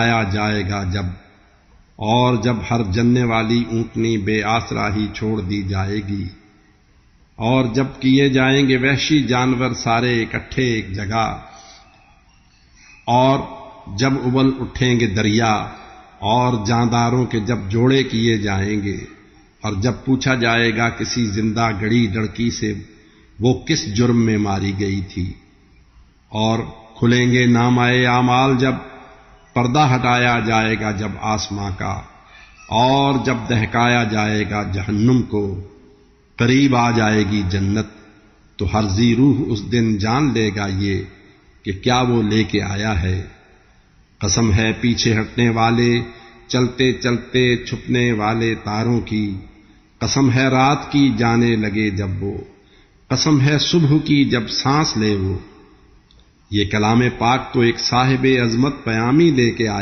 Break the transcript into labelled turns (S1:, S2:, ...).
S1: ہٹایا جائے گا جب، اور جب ہر جننے والی اونٹنی بے آسرا ہی چھوڑ دی جائے گی، اور جب کیے جائیں گے وحشی جانور سارے اکٹھے ایک جگہ، اور جب ابل اٹھیں گے دریا، اور جانداروں کے جب جوڑے کیے جائیں گے، اور جب پوچھا جائے گا کسی زندہ گڑی لڑکی سے وہ کس جرم میں ماری گئی تھی، اور کھلیں گے نامۂ اعمال جب، پردہ ہٹایا جائے گا جب آسماں کا، اور جب دہکایا جائے گا جہنم کو، قریب آ جائے گی جنت، تو ہر ذی روح اس دن جان لے گا یہ کہ کیا وہ لے کے آیا ہے۔ قسم ہے پیچھے ہٹنے والے چلتے چلتے چھپنے والے تاروں کی، قسم ہے رات کی جانے لگے جب وہ، قسم ہے صبح کی جب سانس لے وہ۔ یہ کلام پاک تو ایک صاحب عظمت پیامی لے کے آیا